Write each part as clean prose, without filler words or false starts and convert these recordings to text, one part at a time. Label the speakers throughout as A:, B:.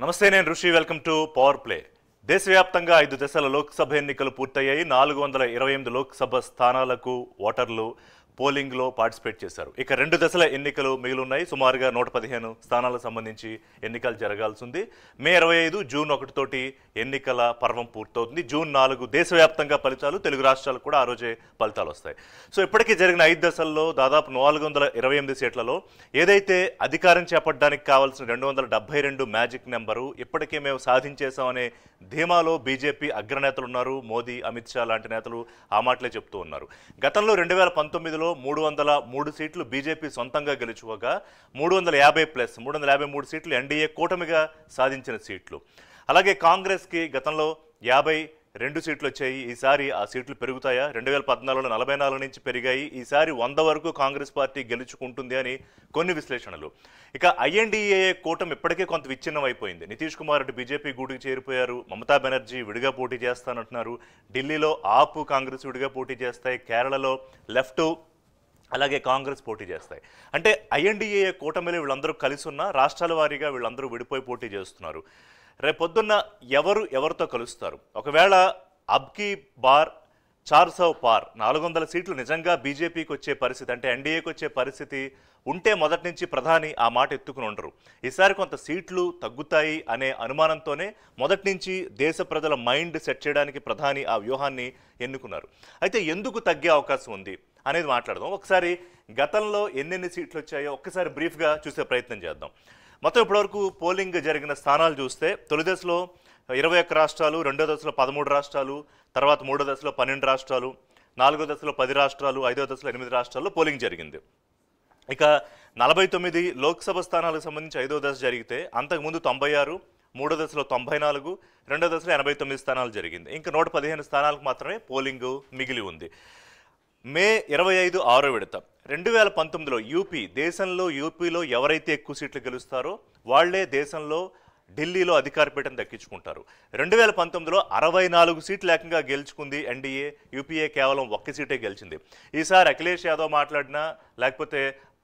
A: నమస్తే, నేను ఋషి. Welcome to power play. దేశవ్యాప్తంగా 5 దశల లోక్సభ ఎన్నికలు పూర్తయ్యాయి. 428 లోక్సభ స్థానాలకు ఓటర్లు పోలింగ్లో పార్టిసిపేట్ చేశారు. ఇక 2 దశల ఎన్నికలు మిగిలిన్నాయి. సుమారుగా 115 స్థానాలకు సంబంధించి ఎన్నికలు జరగాల్సి ఉంది. మే 25 జూన్ 1 తోటి ఎన్నికల పర్వం పూర్తవుతుంది. జూన్ 4 దేశవ్యాప్తంగా ఫలితాలు, తెలుగు రాష్ట్రాలకు కూడా ఆ రోజే ఫలితాలు వస్తాయి. సో ఇప్పటికీ జరిగిన 5 దశల్లో దాదాపు 428 సీట్లలో ఏదైతే అధికారం చేపట్టడానికి కావాల్సిన 272 మ్యాజిక్ నెంబరు ఇప్పటికే మేము సాధించేశామనే ధీమాలో బీజేపీ అగ్రనేతలు ఉన్నారు. మోదీ, అమిత్ షా లాంటి నేతలు ఆ మాటలే చెప్తూ ఉన్నారు. గతంలో 2019లో 303 సీట్లు బీజేపీ సొంతంగా గెలుచుకోగా 353 సీట్లు ఎన్డీఏ కూటమిగా సాధించిన సీట్లు. అలాగే కాంగ్రెస్కి గతంలో 52 సీట్లు వచ్చాయి. ఈసారి ఆ సీట్లు పెరుగుతాయా? 2014లో 44 నుంచి పెరిగాయి. ఈసారి 100 వరకు కాంగ్రెస్ పార్టీ గెలుచుకుంటుంది అని కొన్ని విశ్లేషణలు. ఇక ఐఎన్డీఏ కూటమి ఇప్పటికే కొంత విచ్ఛిన్నం అయిపోయింది. నితీష్ కుమార్ రెడ్డి బీజేపీ గూటికి చేరిపోయారు. మమతా బెనర్జీ విడిగా పోటీ చేస్తానంటున్నారు. ఢిల్లీలో ఆపు కాంగ్రెస్ విడిగా పోటీ చేస్తాయి. కేరళలో లెఫ్ట్ అలాగే కాంగ్రెస్ పోటీ చేస్తాయి. అంటే ఐఎన్డీఏ కూటమిలో వీళ్ళందరూ కలిసి ఉన్న రాష్ట్రాల వారీగా వీళ్ళందరూ విడిపోయి పోటీ చేస్తున్నారు. రేపొద్దున్న ఎవరితో కలుస్తారు? ఒకవేళ అబ్కీ బార్ 400 పార్ 400 సీట్లు నిజంగా బీజేపీకి వచ్చే పరిస్థితి, అంటే ఎన్డీఏకి వచ్చే పరిస్థితి ఉంటే మొదటి నుంచి ప్రధాని ఆ మాట ఎత్తుకుని ఉండరు. ఈసారి కొంత సీట్లు తగ్గుతాయి అనే అనుమానంతోనే మొదటి నుంచి దేశ ప్రజల మైండ్ సెట్ చేయడానికి ప్రధాని ఆ వ్యూహాన్ని ఎన్నుకున్నారు. అయితే ఎందుకు తగ్గే అవకాశం ఉంది అనేది మాట్లాడదాం. ఒకసారి గతంలో ఎన్నెన్ని సీట్లు వచ్చాయో ఒక్కసారి బ్రీఫ్గా చూసే ప్రయత్నం చేద్దాం. మొత్తం ఇప్పటివరకు పోలింగ్ జరిగిన స్థానాలు చూస్తే తొలి దశలో 21 రాష్ట్రాలు, రెండో దశలో 13 రాష్ట్రాలు, తర్వాత మూడో దశలో 12 రాష్ట్రాలు, నాలుగో దశలో 10 రాష్ట్రాలు, ఐదో దశలో 8 రాష్ట్రాల్లో పోలింగ్ జరిగింది. ఇక 49 లోక్సభ స్థానాలకు సంబంధించి ఐదో దశ జరిగితే అంతకుముందు 96, మూడో దశలో 94, రెండో దశలో 89 స్థానాలు జరిగింది. ఇంకా 115 స్థానాలకు మాత్రమే పోలింగ్ మిగిలి ఉంది. మే 25 6వ విడత 2019లో యూపీలో ఎవరైతే ఎక్కువ సీట్లు గెలుస్తారో వాళ్లే దేశంలో ఢిల్లీలో అధికార పీఠం దక్కించుకుంటారు. 2019లో 64 సీట్లు ఏకంగా గెలుచుకుంది ఎన్డీఏ. యూపీఏ కేవలం 1 సీటే గెలిచింది. ఈసారి అఖిలేష్ యాదవ్ మాట్లాడినా లేకపోతే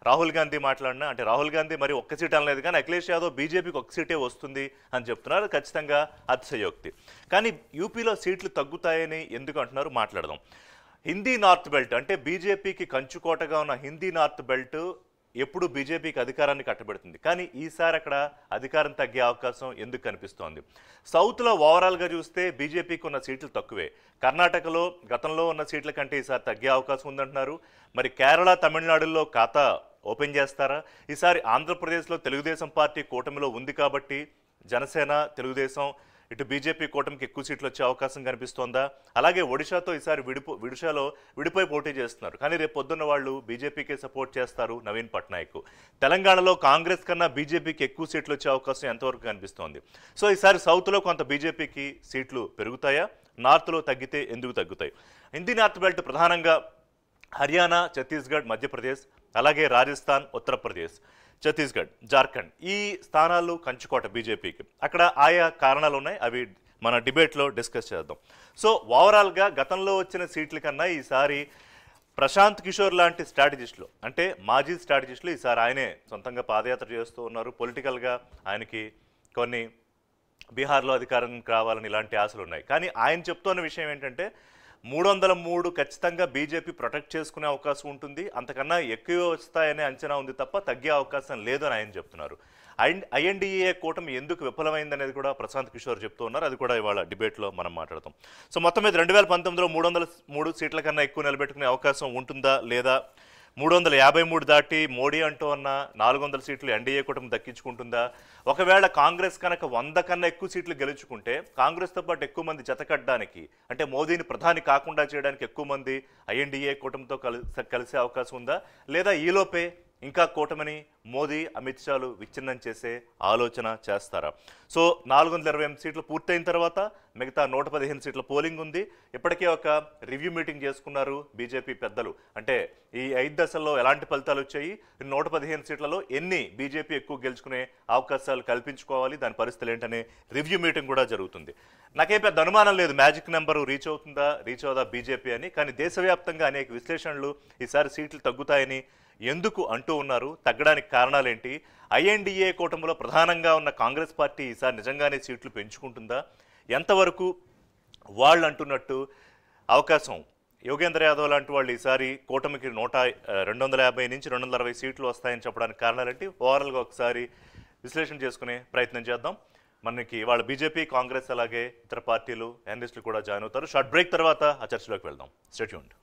A: రాహుల్ గాంధీ మాట్లాడినా, అంటే రాహుల్ గాంధీ మరి 1 సీట్ అనలేదు కానీ అఖిలేష్ యాదవ్ బీజేపీకి 1 సీటే వస్తుంది అని చెప్తున్నారు. ఖచ్చితంగా అతిశయోక్తి. కానీ యూపీలో సీట్లు తగ్గుతాయని ఎందుకు అంటున్నారు మాట్లాడదాం. హిందీ నార్త్ బెల్ట్, అంటే బీజేపీకి కంచుకోటగా ఉన్న హిందీ నార్త్ బెల్ట్ ఎప్పుడు బీజేపీకి అధికారాన్ని కట్టబెడుతుంది. కానీ ఈసారి అక్కడ అధికారం తగ్గే అవకాశం ఎందుకు కనిపిస్తోంది? సౌత్లో ఓవరాల్గా చూస్తే బీజేపీకి ఉన్న సీట్లు తక్కువే. కర్ణాటకలో గతంలో ఉన్న సీట్ల కంటే ఈసారి తగ్గే అవకాశం ఉందంటున్నారు. మరి కేరళ, తమిళనాడులో ఖాతా ఓపెన్ చేస్తారా? ఈసారి ఆంధ్రప్రదేశ్లో తెలుగుదేశం పార్టీ కూటమిలో ఉంది కాబట్టి జనసేన, తెలుగుదేశం ఇటు బీజేపీ కూటమికి ఎక్కువ సీట్లు వచ్చే అవకాశం కనిపిస్తోందా? అలాగే ఒడిశాతో ఈసారి విడిపోయి పోటీ చేస్తున్నారు. కానీ రేపు పొద్దున్న వాళ్ళు బీజేపీకే సపోర్ట్ చేస్తారు, నవీన్ పట్నాయక్. తెలంగాణలో కాంగ్రెస్ కన్నా బీజేపీకి ఎక్కువ సీట్లు వచ్చే అవకాశం ఎంతవరకు కనిపిస్తోంది? సో ఈసారి సౌత్లో కొంత బీజేపీకి సీట్లు పెరుగుతాయా? నార్త్లో తగ్గితే ఎందుకు తగ్గుతాయి? హిందీ నార్త్ బెల్ట్ ప్రధానంగా హర్యానా, ఛత్తీస్గఢ్, మధ్యప్రదేశ్, అలాగే రాజస్థాన్, ఉత్తరప్రదేశ్, ఛత్తీస్గఢ్, జార్ఖండ్ ఈ స్థానాలు కంచుకోట బీజేపీకి. అక్కడ ఆయా కారణాలు ఉన్నాయి, అవి మన డిబేట్లో డిస్కస్ చేద్దాం. సో ఓవరాల్గా గతంలో వచ్చిన సీట్ల కన్నా ఈసారి ప్రశాంత్ కిషోర్ లాంటి స్ట్రాటజిస్టులు, అంటే మాజీ స్ట్రాటజిస్టులు ఈసారి ఆయనే సొంతంగా పాదయాత్ర చేస్తూ ఉన్నారు. పొలిటికల్గా ఆయనకి కొన్ని బీహార్లో అధికారం కావాలని ఇలాంటి ఆశలు ఉన్నాయి. కానీ ఆయన చెప్తున్న విషయం ఏంటంటే 303 ఖచ్చితంగా బీజేపీ ప్రొటెక్ట్ చేసుకునే అవకాశం ఉంటుంది, అంతకన్నా ఎక్కువ వస్తాయనే అంచనా ఉంది తప్ప తగ్గే అవకాశం లేదని ఆయన చెప్తున్నారు. ఐఎన్డీఏ కూటమి ఎందుకు విఫలమైందనేది కూడా ప్రశాంత్ కిషోర్ చెప్తూ ఉన్నారు. అది కూడా ఇవాళ డిబేట్లో మనం మాట్లాడతాం. సో మొత్తం మీద 2019లో 303 సీట్ల కన్నా ఎక్కువ నిలబెట్టుకునే అవకాశం ఉంటుందా లేదా? 353 దాటి మోడీ అంటూ ఉన్న 400 సీట్లు ఎన్డీఏ కూటమి దక్కించుకుంటుందా? ఒకవేళ కాంగ్రెస్ కనుక 100 కన్నా ఎక్కువ సీట్లు గెలుచుకుంటే కాంగ్రెస్తో పాటు ఎక్కువ మంది జతకట్టడానికి, అంటే మోదీని ప్రధాని కాకుండా చేయడానికి ఎక్కువ మంది ఐఎన్డీఏ కూటమితో కలిసే అవకాశం ఉందా? లేదా ఈలోపే ఇంకా కూటమిని మోదీ, అమిత్ షాలు విచ్ఛిన్నం చేసే ఆలోచన చేస్తారా? సో 428 సీట్లు పూర్తయిన తర్వాత మిగతా 115 సీట్ల పోలింగ్ ఉంది. ఇప్పటికే ఒక రివ్యూ మీటింగ్ చేసుకున్నారు బీజేపీ పెద్దలు. అంటే ఈ 5 దశల్లో ఎలాంటి ఫలితాలు వచ్చాయి, 115 సీట్లలో ఎన్ని బీజేపీ ఎక్కువ గెలుచుకునే అవకాశాలు కల్పించుకోవాలి, దాని పరిస్థితులు ఏంటనే రివ్యూ మీటింగ్ కూడా జరుగుతుంది. నాకే పెద్ద అనుమానం లేదు మ్యాజిక్ నెంబరు రీచ్ అవుదా బీజేపీ అని. కానీ దేశవ్యాప్తంగా అనేక విశ్లేషణలు ఈసారి సీట్లు తగ్గుతాయని ఎందుకు అంటూ ఉన్నారు? తగ్గడానికి కారణాలేంటి? ఐఎన్డీఏ కూటమిలో ప్రధానంగా ఉన్న కాంగ్రెస్ పార్టీ ఈసారి నిజంగానే సీట్లు పెంచుకుంటుందా? ఎంతవరకు వాళ్ళు అంటున్నట్టు అవకాశం యోగేంద్ర యాదవ్ లాంటి వాళ్ళు ఈసారి కూటమికి 250 నుంచి 260 సీట్లు వస్తాయని చెప్పడానికి కారణాలేంటి? ఓవరాల్గా ఒకసారి విశ్లేషణ చేసుకునే ప్రయత్నం చేద్దాం. మనకి వాళ్ళ బీజేపీ, కాంగ్రెస్ అలాగే ఇతర పార్టీలు, అనలిస్టులు కూడా జాయిన్ అవుతారు. షార్ట్ బ్రేక్ తర్వాత ఆ చర్చలోకి వెళ్దాం. Stay tuned.